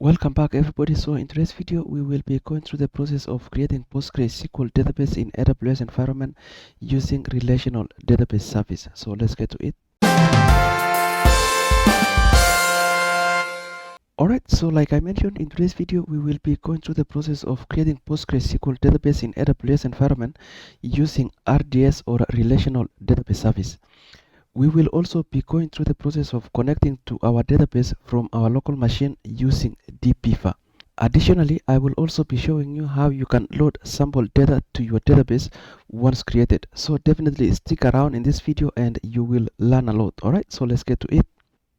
Welcome back everybody. So in today's video we will be going through the process of creating PostgreSQL database in AWS environment using relational database service. So let's get to it. Alright, so like I mentioned, in today's video we will be going through the process of creating PostgreSQL database in AWS environment using RDS or relational database service. We will also be going through the process of connecting to our database from our local machine using DBeaver. Additionally, I will also be showing you how you can load sample data to your database once created. So definitely stick around in this video and you will learn a lot. Alright, so let's get to it.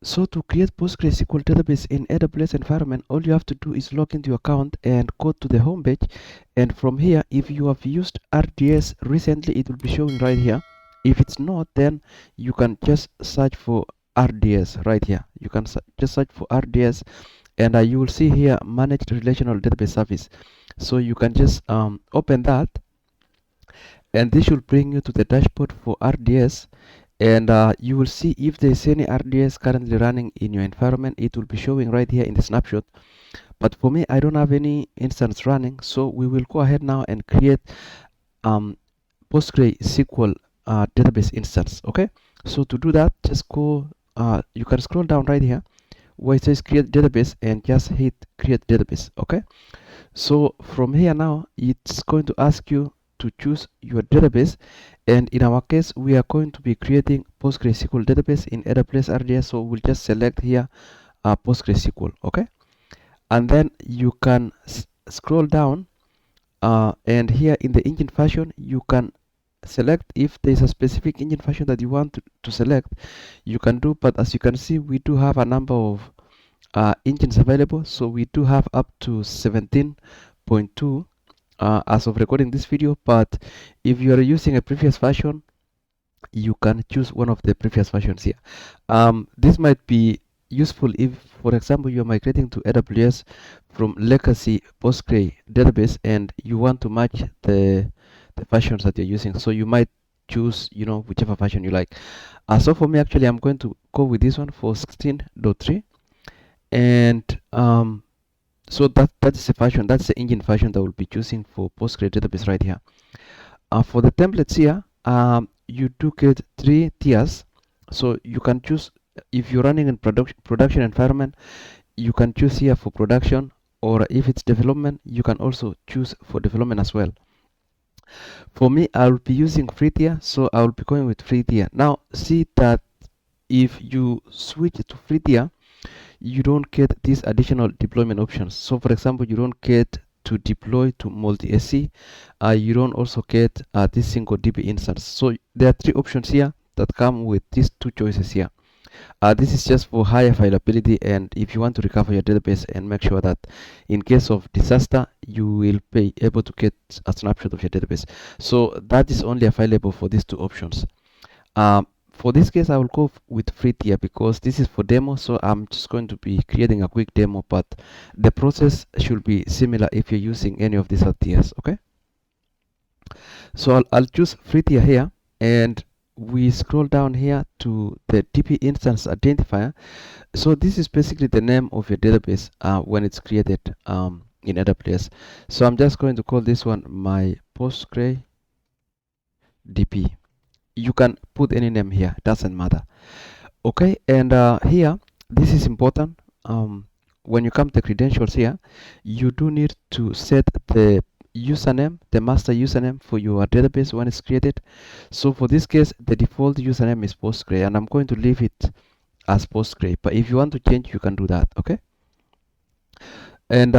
So to create PostgreSQL database in AWS environment, all you have to do is log into your account and go to the home page. And from here, if you have used RDS recently, it will be showing right here. If it's not, then you can just search for RDS right here. You can just search for RDS and you will see here managed relational database service. So you can just open that and this should bring you to the dashboard for RDS, and you will see if there is any RDS currently running in your environment. It will be showing right here in the snapshot, but for me I don't have any instance running, so we will go ahead now and create PostgreSQL database instance. Okay, so to do that, just go you can scroll down right here where it says create database and just hit create database. Okay, so from here now it's going to ask you to choose your database, and in our case we are going to be creating PostgreSQL database in AWS RDS, so we'll just select here PostgreSQL. Okay, and then you can scroll down and here in the engine version you can select if there's a specific engine version that you want to select, you can do. But as you can see, we do have a number of engines available, so we do have up to 17.2 as of recording this video. But if you are using a previous version, you can choose one of the previous versions here. This might be useful if, for example, you are migrating to AWS from legacy Postgre database and you want to match the versions that you're using. So you might choose, whichever version you like. So for me, actually, I'm going to go with this one for 16.3, and so that is the version, that's the engine version that we'll be choosing for Postgre database right here. For the templates here, you do get 3 tiers, so you can choose if you're running in production environment. You can choose here for production, or if it's development, you can also choose for development as well. For me, I will be using free tier, so I will be going with free tier. Now see that if you switch to free tier, you don't get these additional deployment options. So for example, you don't get to deploy to multi-SC. You don't also get this single DB instance. So there are 3 options here that come with these 2 choices here. This is just for high availability, and if you want to recover your database and make sure that in case of disaster you will be able to get a snapshot of your database. So that is only available for these 2 options. For this case, I will go with free tier because this is for demo, so I'm just going to be creating a quick demo, but the process should be similar if you're using any of these other tiers. Okay, so I'll choose free tier here, and we scroll down here to the DB instance identifier. So this is basically the name of your database when it's created in AWS. So I'm just going to call this one my PostgreDB. You can put any name here, doesn't matter. Okay, and here this is important. When you come to credentials here, you do need to set the username, the master username for your database when it's created. So for this case, the default username is Postgre, and I'm going to leave it as Postgre, but if you want to change, you can do that. Okay, and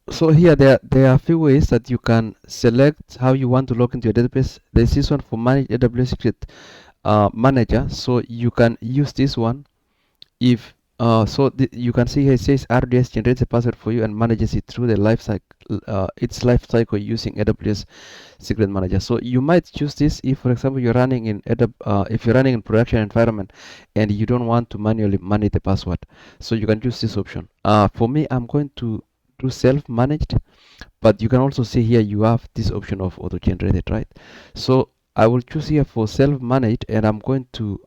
so here there are a few ways that you can select how you want to log into your database. There's this one for manage AWS secret manager, so you can use this one if you can see here it says RDS generates a password for you and manages it through the life cycle using AWS secret manager. So you might choose this if, for example, you're running in if you're running in production environment and you don't want to manually manage the password, so you can choose this option. For me, I'm going to do self-managed, but you can also see here you have this option of auto-generated, right? So I will choose here for self-managed, and I'm going to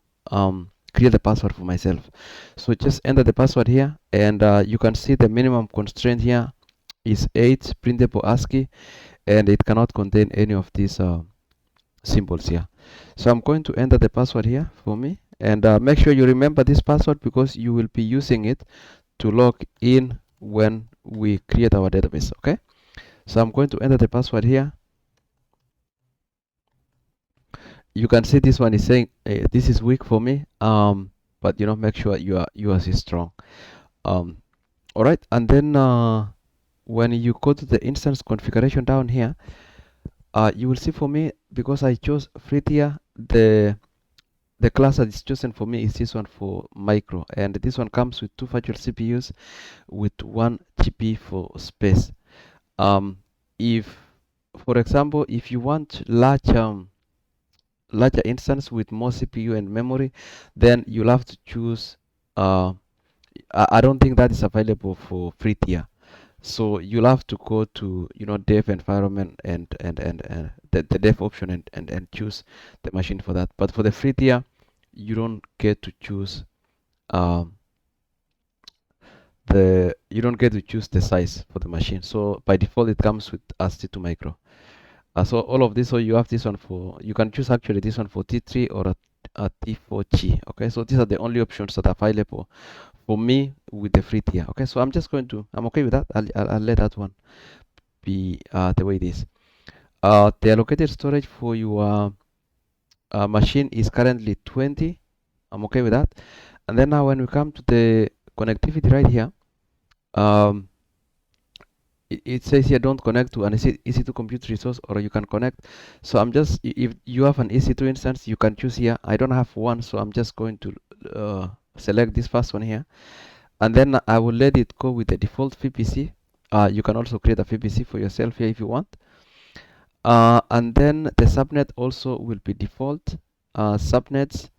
create the password for myself. So just enter the password here, and you can see the minimum constraint here is 8 printable ASCII, and it cannot contain any of these symbols here. So I'm going to enter the password here for me, and make sure you remember this password because you will be using it to log in when we create our database. Okay, so I'm going to enter the password here. You can see this one is saying this is weak for me, but make sure yours is strong. All right, and then when you go to the instance configuration down here, you will see for me, because I chose free tier, the class that is chosen for me is this one for micro, and this one comes with 2 virtual CPUs with 1 GP for space. If, for example, if you want larger instance with more CPU and memory, then you'll have to choose. I don't think that is available for free tier. So you'll have to go to dev environment and the dev option and choose the machine for that. But for the free tier, you don't get to choose you don't get to choose the size for the machine. So by default, it comes with ST2 micro. So all of this, so you have this one for, you can choose actually this one for T3 or a T4G. Okay, so these are the only options that are available for me with the free tier. Okay, so I'm okay with that. I'll let that one be the way it is. The allocated storage for your machine is currently 20. I'm okay with that. And then now when we come to the connectivity right here, it says here don't connect to an EC2 compute resource, or you can connect. So if you have an EC2 instance, you can choose here. I don't have one, so I'm just going to select this first one here, and then I will let it go with the default VPC. You can also create a VPC for yourself here if you want. And then the subnet also will be default subnets.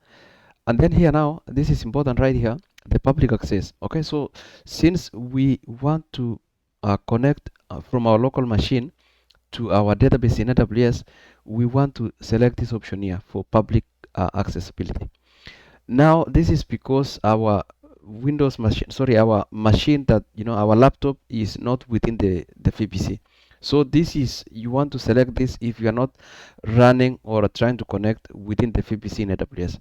And then here now, this is important right here, the public access. Okay, so since we want to connect from our local machine to our database in AWS, we want to select this option here for public accessibility. Now, this is because our Windows machine, sorry, our machine that, our laptop is not within the VPC. So this is, you want to select this if you are not running or trying to connect within the VPC in AWS.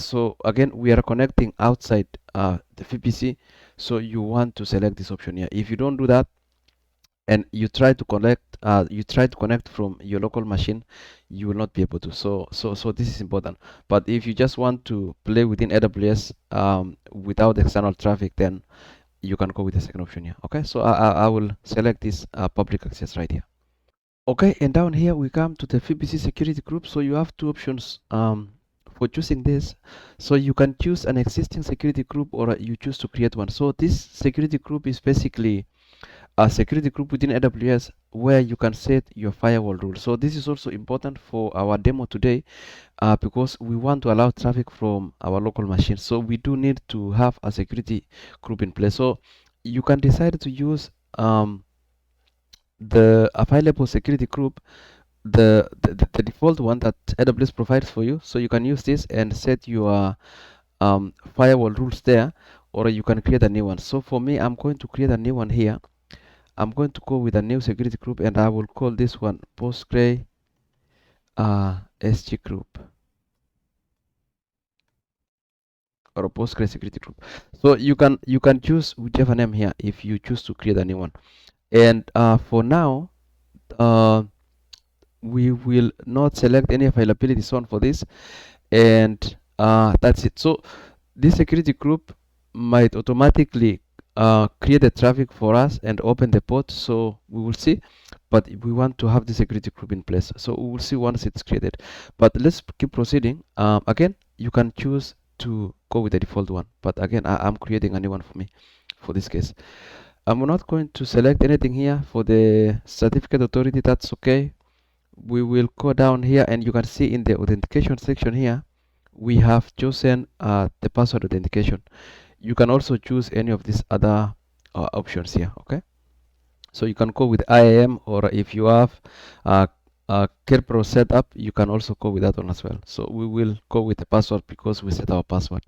So again, we are connecting outside the VPC, so you want to select this option here. If you don't do that, and you try to connect from your local machine, you will not be able to. So this is important. But if you just want to play within AWS without external traffic, then you can go with the second option here. Okay, so I will select this public access right here. Okay, and down here we come to the VPC security group. So you have two options for choosing this. So you can choose an existing security group, or you choose to create one. So this security group is basically a security group within AWS where you can set your firewall rules. So this is also important for our demo today because we want to allow traffic from our local machine. So we do need to have a security group in place. So you can decide to use the available security group, the default one that AWS provides for you. So you can use this and set your firewall rules there, or you can create a new one. So for me, I'm going to create a new one here. I'm going to go with a new security group, and I will call this one PostgreSQL SG group, or a Postgres security group. So you can choose whichever name here if you choose to create a new one. And for now, we will not select any availability zone for this, and that's it. So this security group might automatically create the traffic for us and open the port, so we will see. But we want to have the security group in place, so we will see once it's created. But let's keep proceeding. Again, you can choose to go with the default one, but again, I'm creating a new one for me for this case. I'm not going to select anything here for the certificate authority. That's okay. We will go down here, and you can see in the authentication section here, we have chosen the password authentication. You can also choose any of these other options here. Okay, so you can go with IAM, or if you have Kerpro setup, you can also go with that one as well. So we will go with the password because we set our password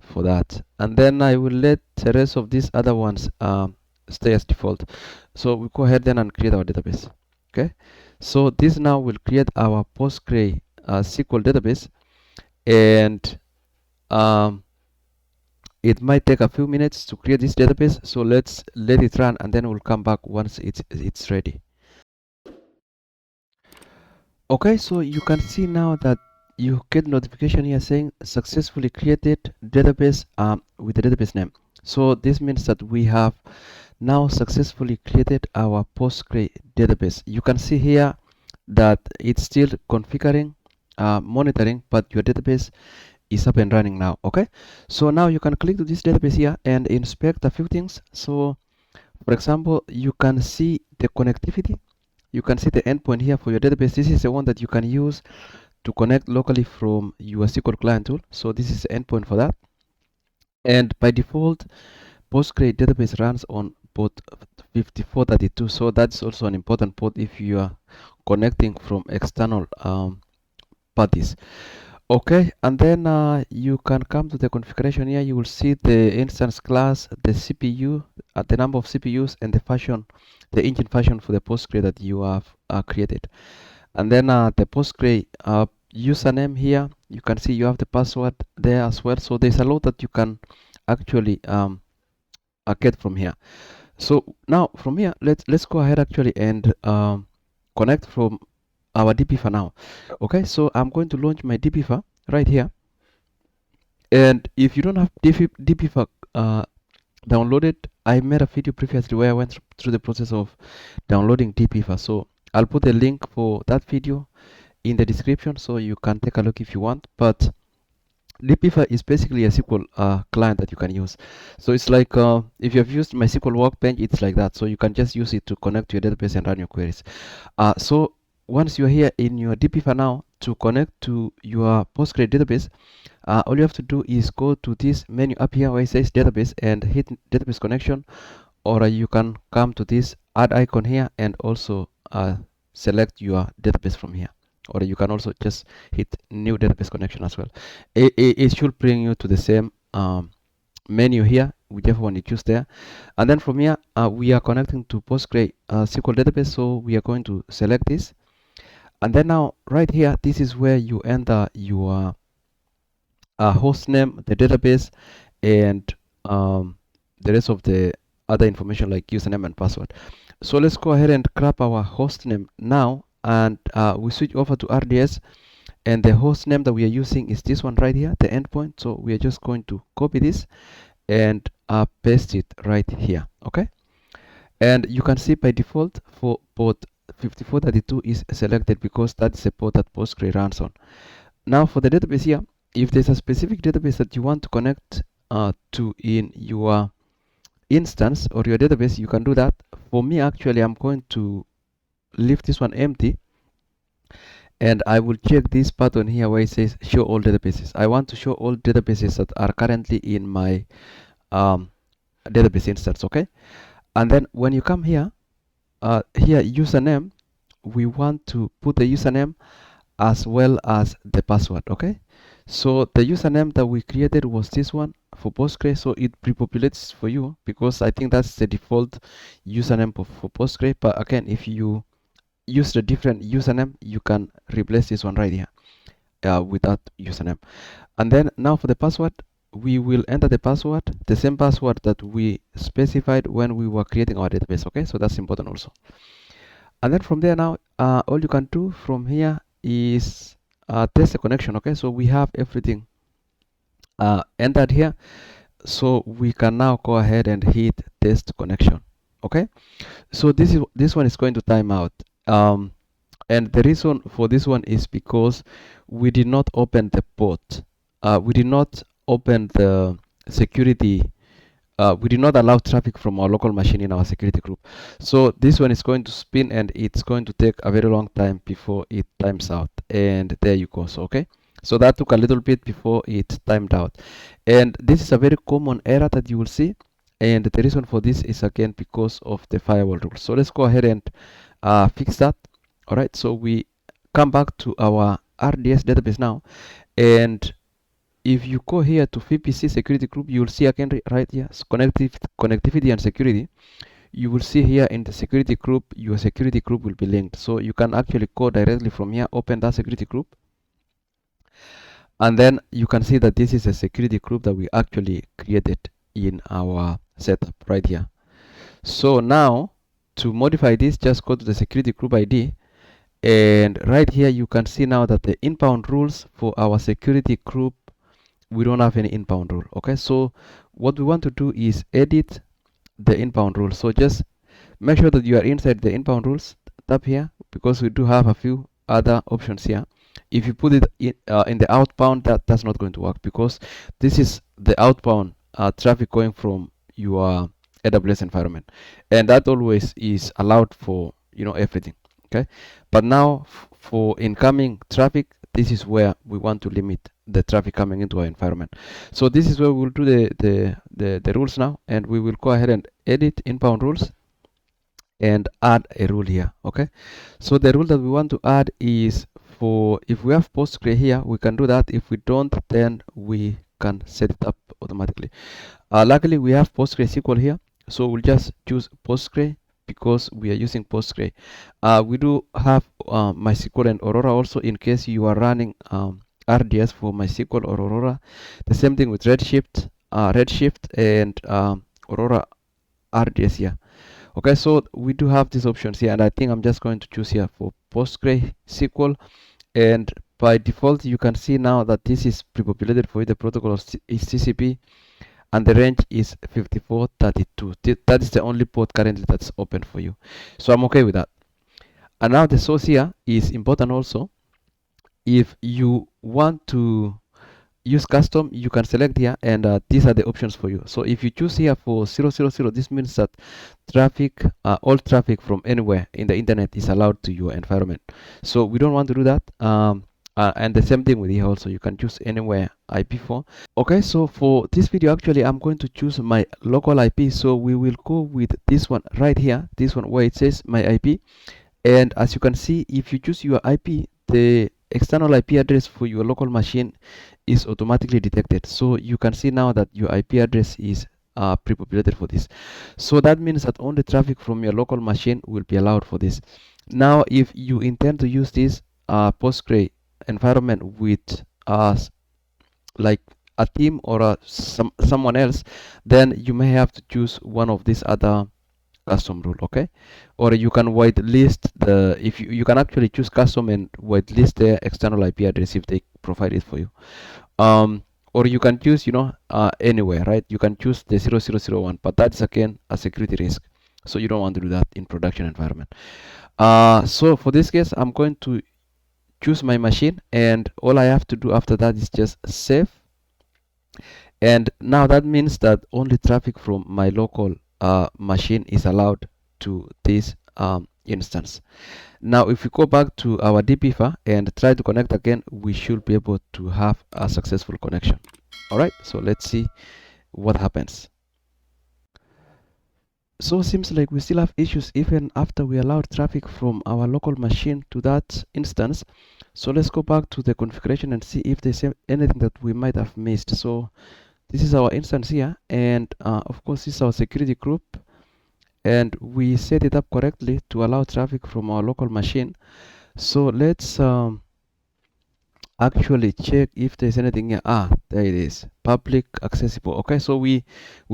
for that. And then I will let the rest of these other ones stay as default. So we go ahead then and create our database. Okay. So this now will create our PostgreSQL database, and it might take a few minutes to create this database. So let's let it run, and then we'll come back once it's ready. Okay, so you can see now that you get notification here saying successfully created database with the database name. So this means that we have now successfully created our Postgre database. You can see here that it's still configuring, monitoring, but your database is up and running now. Okay, so now you can click to this database here and inspect a few things. So for example, you can see the connectivity. You can see the endpoint here for your database. This is the one that you can use to connect locally from your SQL client tool. So this is the endpoint for that. And by default, Postgre database runs on port 5432. So that's also an important port if you are connecting from external parties. Okay, and then you can come to the configuration here. You will see the instance class, the CPU, the number of CPUs, and the engine function for the Postgre that you have created. And then the Postgre username here, you can see you have the password there as well. So there's a lot that you can actually get from here. So now from here, let's go ahead actually and connect from our DBeaver now. Okay, so I'm going to launch my DBeaver right here. And if you don't have DBeaver downloaded, I made a video previously where I went through the process of downloading DBeaver. So I'll put a link for that video in the description so you can take a look if you want. But DBeaver is basically a SQL client that you can use. So it's like if you have used MySQL Workbench, it's like that. So you can just use it to connect to your database and run your queries. So once you're here in your DBeaver now, to connect to your Postgre database, all you have to do is go to this menu up here where it says database and hit database connection, or you can come to this add icon here and also select your database from here, or you can also just hit new database connection as well. It should bring you to the same menu here, whichever one you choose there. And then from here, we are connecting to Postgre SQL database, so we are going to select this. And then now right here, this is where you enter your host name, the database, and the rest of the other information like username and password. So let's go ahead and grab our host name now, and we switch over to RDS, and the host name that we are using is this one right here, the endpoint. So we are just going to copy this and paste it right here. Okay, and you can see by default for port 5432 is selected because that's the port that Postgre runs on. Now for the database here, if there's a specific database that you want to connect to in your instance or your database, you can do that. For me, actually, I'm going to leave this one empty, and I will check this button here where it says show all databases. I want to show all databases that are currently in my database instance. Okay, and then when you come here, here username, we want to put the username as well as the password. Okay, so the username that we created was this one for Postgre, so it pre-populates for you because I think that's the default username for Postgre. But again, if you use a different username, you can replace this one right here with that username. And then now for the password, we will enter the password, the same password that we specified when we were creating our database. Okay, so that's important also. And then from there now, all you can do from here is test the connection. Okay, so we have everything entered here, so we can now go ahead and hit test connection. Okay, so this one is going to time out, and the reason for this one is because we did not open the port, we did not open the security, we did not allow traffic from our local machine in our security group. So this one is going to spin and it's going to take a very long time before it times out. And there you go. So okay, so that took a little bit before it timed out, and this is a very common error that you will see, and the reason for this is again because of the firewall rules. So let's go ahead and fix that. All right, so we come back to our RDS database now, and if you go here to VPC security group, you will see again right here, so connectivity and security. You will see here in the security group, your security group will be linked. So you can actually go directly from here, open that security group, and then you can see that this is a security group that we actually created in our setup right here. So now to modify this, just go to the security group ID, and right here you can see now that the inbound rules for our security group, we don't have any inbound rule. Okay, so what we want to do is edit the inbound rule. So just make sure that you are inside the inbound rules tab here, because we do have a few other options here. If you put it in the outbound, that's not going to work, because this is the outbound traffic going from your AWS environment, and that always is allowed for everything. Okay, but now for incoming traffic, this is where we want to limit the traffic coming into our environment. So this is where we'll do the rules now, and we will go ahead and edit inbound rules and add a rule here. Okay, so the rule that we want to add is, for if we have Postgre here, we can do that. If we don't, then we can set it up automatically. Luckily we have PostgreSQL here, so we'll just choose Postgre because we are using Postgre. We do have MySQL and Aurora also, in case you are running RDS for MySQL or Aurora. The same thing with Redshift and Aurora RDS here. Okay, so we do have these options here, and I think I'm just going to choose here for PostgreSQL, and by default you can see now that this is pre-populated for you. The protocol is TCP, and the range is 5432. That is the only port currently that's open for you, so I'm okay with that. And now the source here is important also. If you want to use custom, you can select here, and these are the options for you. So if you choose here for 000, this means that traffic, all traffic from anywhere in the internet is allowed to your environment. So we don't want to do that. And the same thing with here also, you can choose anywhere IP4. Okay, so for this video actually I'm going to choose my local IP, so we will go with this one right here, this one where it says my IP. And as you can see, if you choose your IP, the external IP address for your local machine is automatically detected. So you can see now that your IP address is pre-populated for this. So that means that only traffic from your local machine will be allowed for this. Now if you intend to use this Postgre environment with like a team or someone else, then you may have to choose one of these other custom rule. Okay, or you can whitelist the, if you can actually choose custom and whitelist the external IP address if they provide it for you. Or you can choose anywhere, right? You can choose the 0001, but that's again a security risk, so you don't want to do that in production environment. So for this case, I'm going to choose my machine, and all I have to do after that is just save. And now that means that only traffic from my local machine is allowed to this instance. Now if we go back to our DBeaver and try to connect again, we should be able to have a successful connection. All right, so let's see what happens. So it seems like we still have issues even after we allowed traffic from our local machine to that instance. So let's go back to the configuration and see if there's anything that we might have missed. So this is our instance here, and of course this is our security group, and we set it up correctly to allow traffic from our local machine. So let's actually check if there's anything here. There it is, public accessible. Okay, so we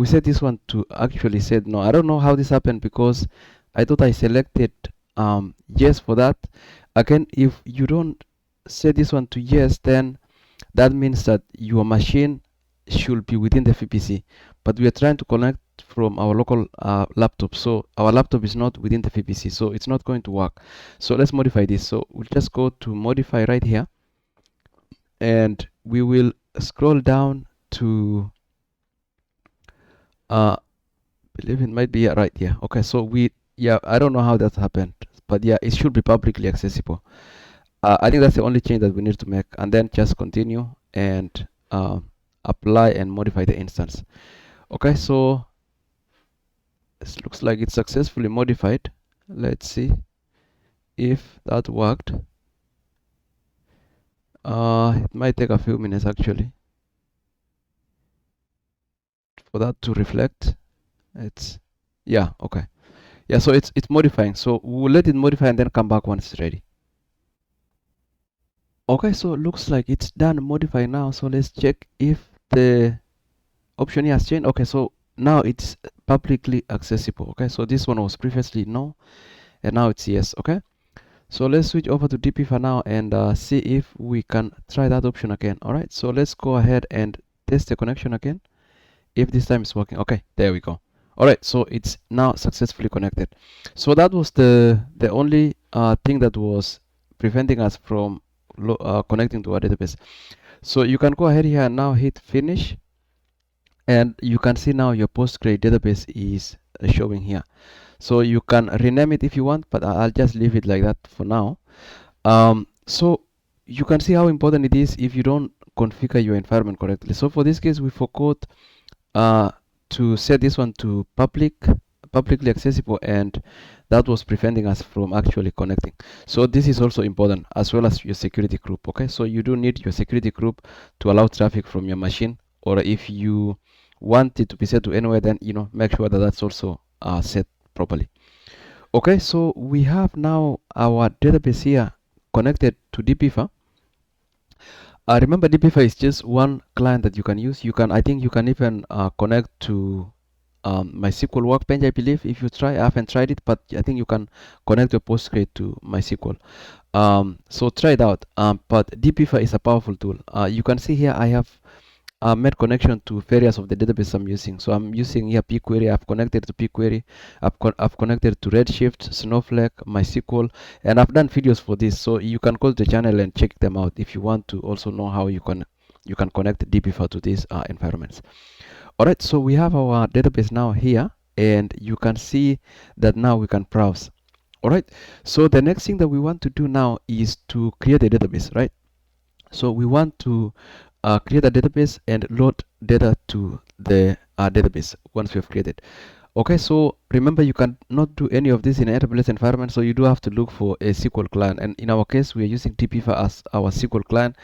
set this one to actually said no. I don't know how this happened, because I thought I selected yes for that. Again, if you don't set this one to yes, then that means that your machine should be within the VPC, but we are trying to connect from our local laptop, so our laptop is not within the VPC, so it's not going to work. So let's modify this. So we'll just go to modify right here, and we will scroll down to believe it might be right here. Okay, so I don't know how that happened, but yeah, it should be publicly accessible. I think that's the only change that we need to make, and then just continue and apply and modify the instance. Okay, so this looks like it's successfully modified. Let's see if that worked. It might take a few minutes actually for that to reflect. It's, yeah, okay. Yeah, so it's modifying. So we'll let it modify and then come back once it's ready. Okay, so it looks like it's done modifying now. So let's check if the option here has changed. Okay, so now it's publicly accessible. Okay, so this one was previously no, and now it's yes. Okay, so let's switch over to DBeaver now and see if we can try that option again. All right, so let's go ahead and test the connection again. If this time it's working. Okay, there we go. All right, so it's now successfully connected. So that was the only thing that was preventing us from connecting to our database. So you can go ahead here and now hit finish, and you can see now your Postgre database is showing here. So you can rename it if you want, but I'll just leave it like that for now. So you can see how important it is if you don't configure your environment correctly. So for this case, we forgot to set this one to publicly accessible, and that was preventing us from actually connecting. So this is also important, as well as your security group. Okay, so you do need your security group to allow traffic from your machine, or if you want it to be set to anywhere, then make sure that that's also set properly. Okay, so we have now our database here connected to DBeaver. Remember, DBeaver is just one client that you can use. I think you can even connect to MySQL Workbench, I believe. If you try, I haven't tried it, but I think you can connect your Postgre to MySQL. So try it out. But DBeaver is a powerful tool. You can see here I have made connection to various of the database I'm using. So I'm using here pQuery. I've connected to pQuery. I've connected to Redshift, Snowflake, MySQL, and I've done videos for this. So you can go to the channel and check them out if you want to also know how you can connect DBeaver to these environments. All right, so we have our database now here, and you can see that now we can browse. All right, so the next thing that we want to do now is to create a database, right? So we want to create a database and load data to the database once we have created. Okay, so remember, you cannot do any of this in an AWS environment, so you do have to look for a SQL client. And in our case, we are using DBeaver as our SQL client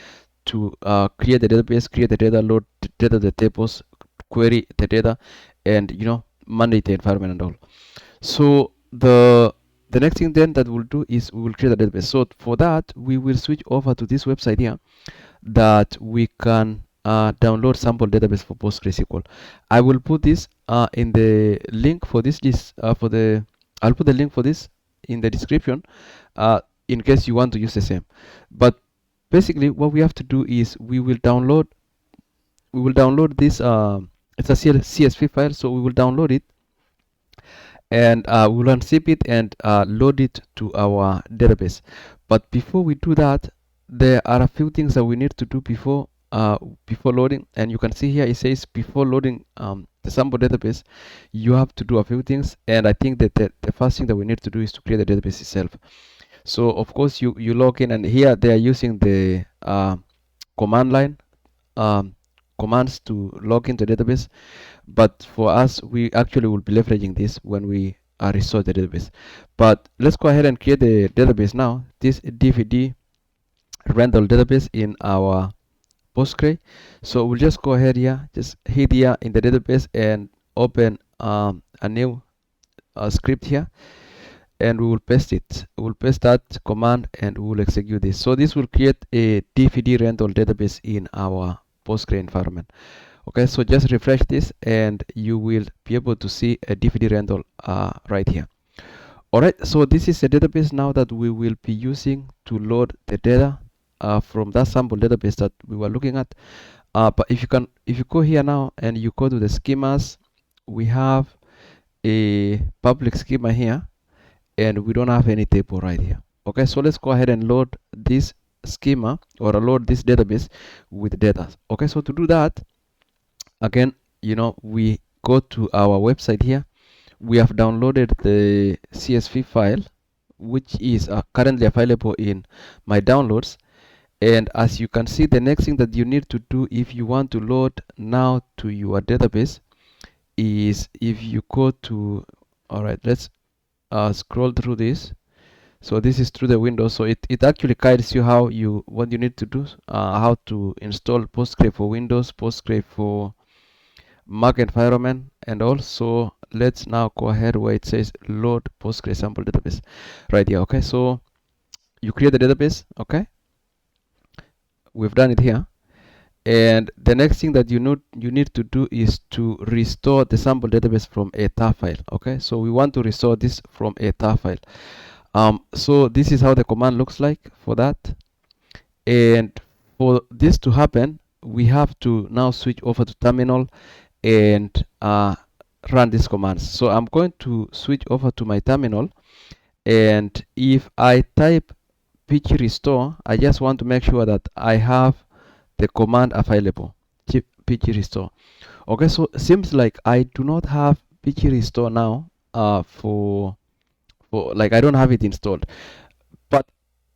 to create the database, create the data, load data, the tables, query the data, and manage the environment and all. So the next thing then that we'll do is we will create a database. So for that, we will switch over to this website here that we can download sample database for PostgreSQL. I will put this in the link for this. I'll put the link for this in the description in case you want to use the same. But basically, what we have to do is we will download this. It's a CSV file, so we will download it, and we'll unzip it and load it to our database. But before we do that, there are a few things that we need to do before loading. And you can see here it says before loading the sample database, you have to do a few things. And I think that the first thing that we need to do is to create the database itself. So of course you log in, and here they are using the command line commands to log into the database. But for us, we actually will be leveraging this when we restore the database. But let's go ahead and create the database now. This DVD rental database in our Postgre. So we'll just go ahead here, just hit here in the database and open a new script here, and we will paste it. We will paste that command and we will execute this. So this will create a DVD rental database in our Postgre environment. Okay, so just refresh this and you will be able to see a DVD rental right here. Alright, so this is a database now that we will be using to load the data from that sample database that we were looking at. But if you go here now and you go to the schemas, we have a public schema here, and we don't have any table right here. Okay, so let's go ahead and load this schema or load this database with data. Okay, so to do that, again, we go to our website here. We have downloaded the CSV file, which is currently available in my downloads. And as you can see, the next thing that you need to do if you want to load now to your database is if you go to, all right, let's scroll through this. So this is through the Windows. So it actually guides you what you need to do, how to install Postgre for Windows, Postgre for Mac environment, and also let's now go ahead where it says load Postgre sample database right here. Okay, so you create the database. Okay, we've done it here. And the next thing that you need to do is to restore the sample database from a tar file. Okay, so we want to restore this from a tar file. So this is how the command looks like for that. And for this to happen, we have to now switch over to terminal and run these commands. So I'm going to switch over to my terminal, and if I type pg restore, I just want to make sure that I have the command available, pg restore. Okay, so it seems like I do not have pg restore now for like I don't have it installed. But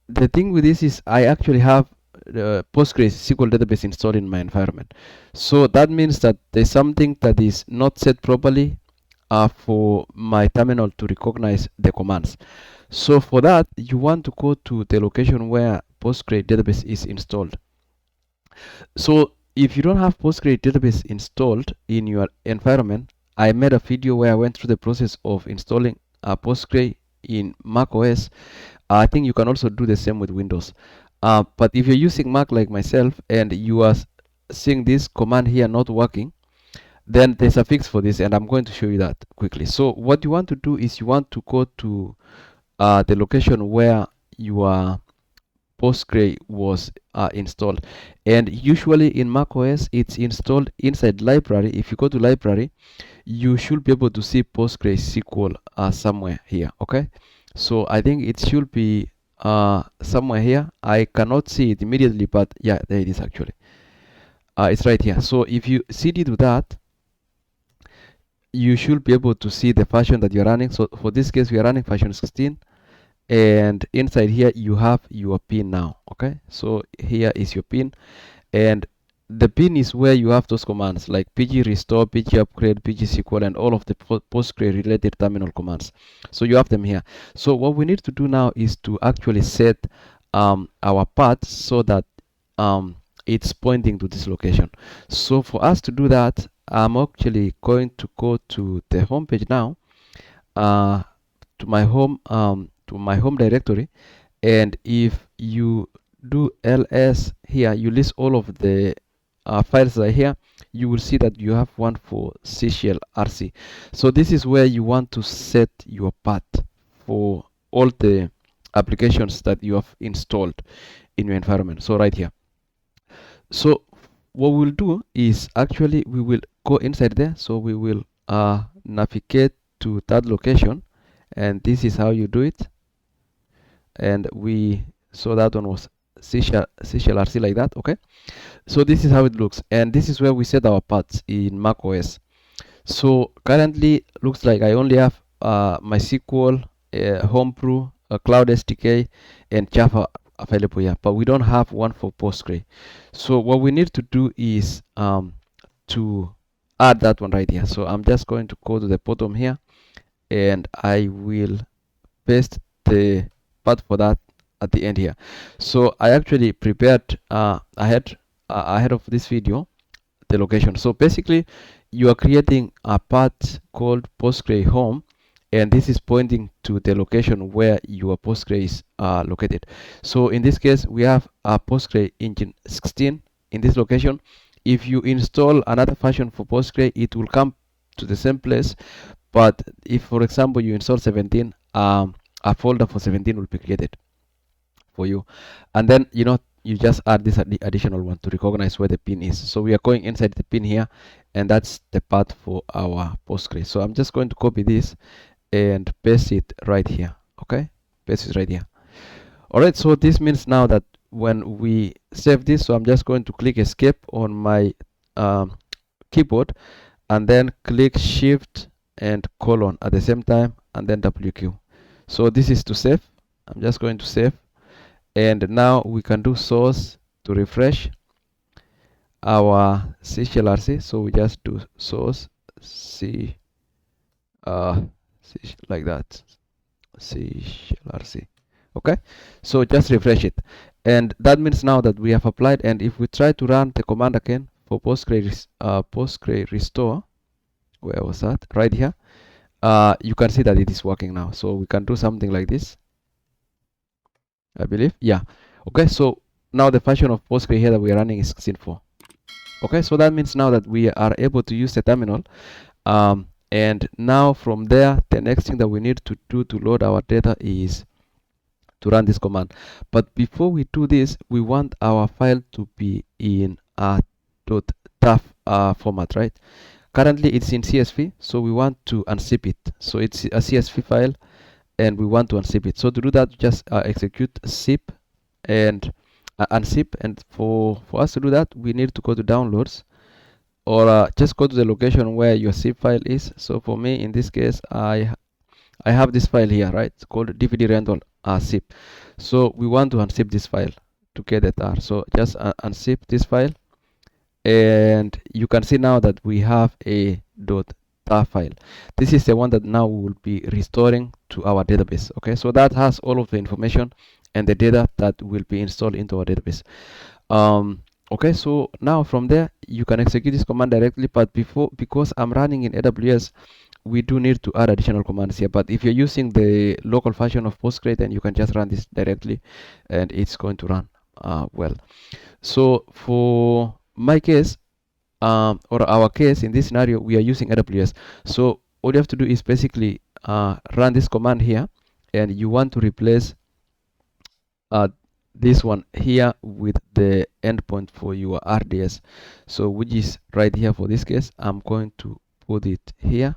the thing with this is I actually have the PostgreSQL database installed in my environment. So that means that there's something that is not set properly for my terminal to recognize the commands. So for that, you want to go to the location where Postgre database is installed. So if you don't have Postgre database installed in your environment, I made a video where I went through the process of installing Postgre in macOS. I think you can also do the same with Windows. But if you're using Mac like myself and you are seeing this command here not working, then there's a fix for this, and I'm going to show you that quickly. So what you want to do is you want to go to the location where your Postgre was installed, and usually in macOS it's installed inside library. If you go to library, you should be able to see PostgreSQL somewhere here. Okay, so I think it should be somewhere here. I cannot see it immediately, but yeah, there it is actually. It's right here. So if you cd to that, you should be able to see the version that you're running. So for this case, we are running version 16, and inside here you have your pin now. Okay, so here is your pin, and the pin is where you have those commands like pg restore, pg upgrade, pgsql, and all of the Postgre related terminal commands. So you have them here. So what we need to do now is to actually set our path so that it's pointing to this location. So for us to do that, I'm actually going to go to the home page now, to my home directory, and if you do ls here, you list all of the files that are here. You will see that you have one for CCL RC. So this is where you want to set your path for all the applications that you have installed in your environment. So right here. So what we'll do is actually we will go inside there. So we will navigate to that location, and this is how you do it. And so that one was CCLRC like that. Okay, so this is how it looks, and this is where we set our paths in macOS. So currently looks like I only have MySQL, Homebrew, Cloud SDK, and Java available here, but we don't have one for Postgre. So what we need to do is to add that one right here. So I'm just going to go to the bottom here, and I will paste the path for that at the end here. So I actually prepared ahead of this video the location. So basically you are creating a path called Postgre home, and this is pointing to the location where your Postgre is located. So in this case, we have a Postgre engine 16 in this location. If you install another version for Postgre, it will come to the same place. But if, for example, you install 17, a folder for 17 will be created for you, and then you just add this additional one to recognize where the pin is. So we are going inside the pin here, and that's the path for our Postgre. So I'm just going to copy this and paste it right here. Okay, paste it right here. All right, so this means now that when we save this, so I'm just going to click escape on my keyboard, and then click shift and colon at the same time, and then WQ. So this is to save. I'm just going to save, and now we can do source to refresh our CCLRC. So we just do source C like that, CCLRC. Okay, so just refresh it, and that means now that we have applied. And if we try to run the command again for Postgre restore, where was that? Right here. You can see that it is working now. So we can do something like this, I believe. Yeah. Okay, so now the function of Postgre here that we are running is Sin4. Okay, so that means now that we are able to use the terminal. And now from there, the next thing that we need to do to load our data is to run this command. But before we do this, we want our file to be in a .taf format, right? Currently it's in CSV, so we want to unzip it. So it's a CSV file and we want to unzip it. So to do that, just execute zip and unzip. And for us to do that, we need to go to downloads, or just go to the location where your zip file is. So for me, in this case, I have this file here, right? It's called DVD rental zip. So we want to unzip this file to get the tar. So just unzip this file, and you can see now that we have a .tar file. This is the one that now we will be restoring to our database. Okay, so that has all of the information and the data that will be installed into our database. Okay, so now from there you can execute this command directly, but because I'm running in AWS, we do need to add additional commands here. But if you're using the local function of Postgre, then you can just run this directly and it's going to run well. So for my case, or our case in this scenario, we are using AWS. So all you have to do is basically run this command here, and you want to replace this one here with the endpoint for your RDS. So which is right here. For this case, I'm going to put it here.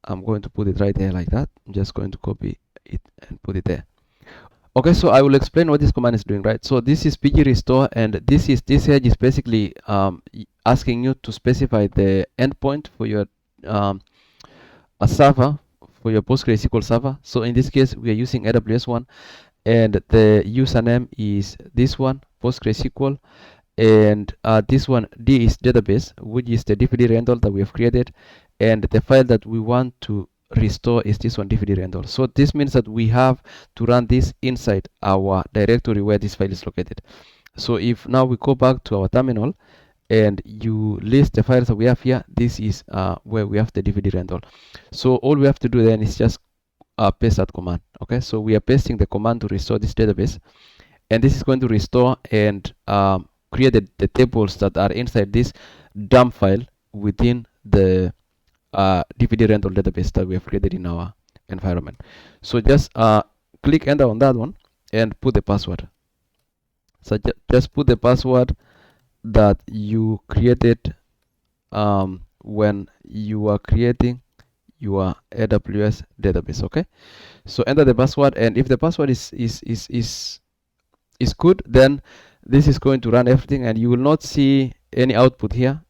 I'm going to put it right there like that. I'm just going to copy it and put it there. Okay, so I will explain what this command is doing, right? So this is pg restore, and this edge is basically asking you to specify the endpoint for your a server, for your PostgreSQL server. So in this case, we are using AWS one, and the username is this one, PostgreSQL, and this one D is database, which is the DVD rental that we have created, and the file that we want to restore is this one, DVD rental. So this means that we have to run this inside our directory where this file is located. So if now we go back to our terminal and you list the files that we have here, this is where we have the DVD rental. So all we have to do then is just paste that command. Okay, so we are pasting the command to restore this database, and this is going to restore and create the tables that are inside this dump file within the DVD rental database that we have created in our environment. So just click enter on that one and put the password. So just put the password that you created when you are creating your AWS database. Okay, so enter the password, and if the password is good, then this is going to run everything, and you will not see any output here.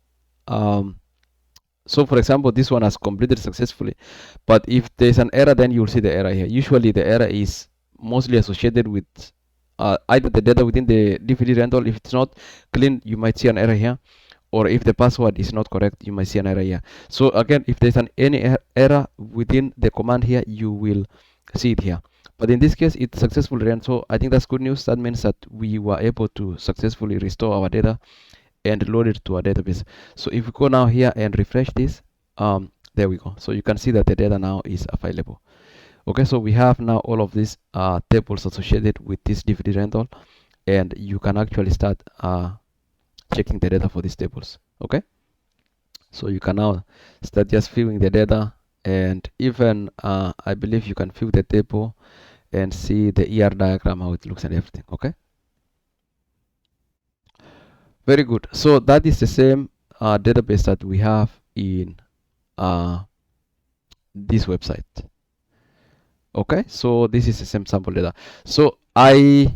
So for example, this one has completed successfully, but if there's an error, then you'll see the error here. Usually the error is mostly associated with either the data within the DVD rental. If it's not clean, you might see an error here, or if the password is not correct, you might see an error here. So again, if there's any error within the command here, you will see it here. But in this case, it's successfully ran, so I think that's good news. That means that we were able to successfully restore our data and load it to our database. So if we go now here and refresh this, there we go. So you can see that the data now is available. Okay, so we have now all of these tables associated with this DVD rental, and you can actually start checking the data for these tables. Okay, so you can now start just viewing the data, and even I believe you can view the table and see the ER diagram, how it looks and everything. Okay, very good. So that is the same database that we have in this website. Okay, so this is the same sample data. So I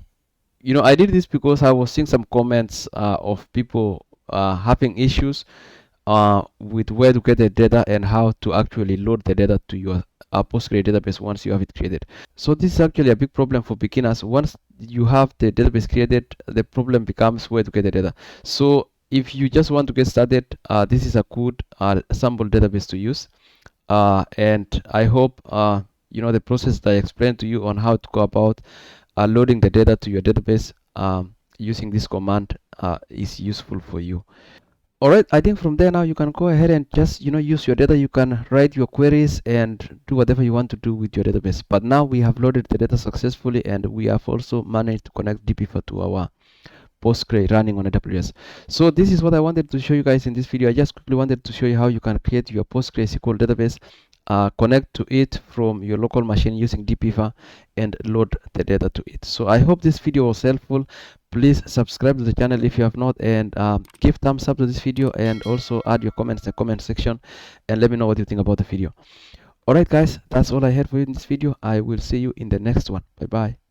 did this because I was seeing some comments of people having issues with where to get the data and how to actually load the data to your Postgre database once you have it created. So this is actually a big problem for beginners. Once you have the database created, the problem becomes where to get the data. So if you just want to get started, this is a good sample database to use, and I hope the process that I explained to you on how to go about loading the data to your database using this command is useful for you. All right, I think from there now you can go ahead and just use your data. You can write your queries and do whatever you want to do with your database. But now we have loaded the data successfully, and we have also managed to connect DBeaver to our Postgre running on AWS. So this is what I wanted to show you guys in this video. I just quickly wanted to show you how you can create your PostgreSQL database, connect to it from your local machine using DBeaver, and load the data to it. So I hope this video was helpful. Please subscribe to the channel if you have not, and give thumbs up to this video, and also add your comments in the comment section and let me know what you think about the video. Alright guys, that's all I had for you in this video. I will see you in the next one. Bye bye.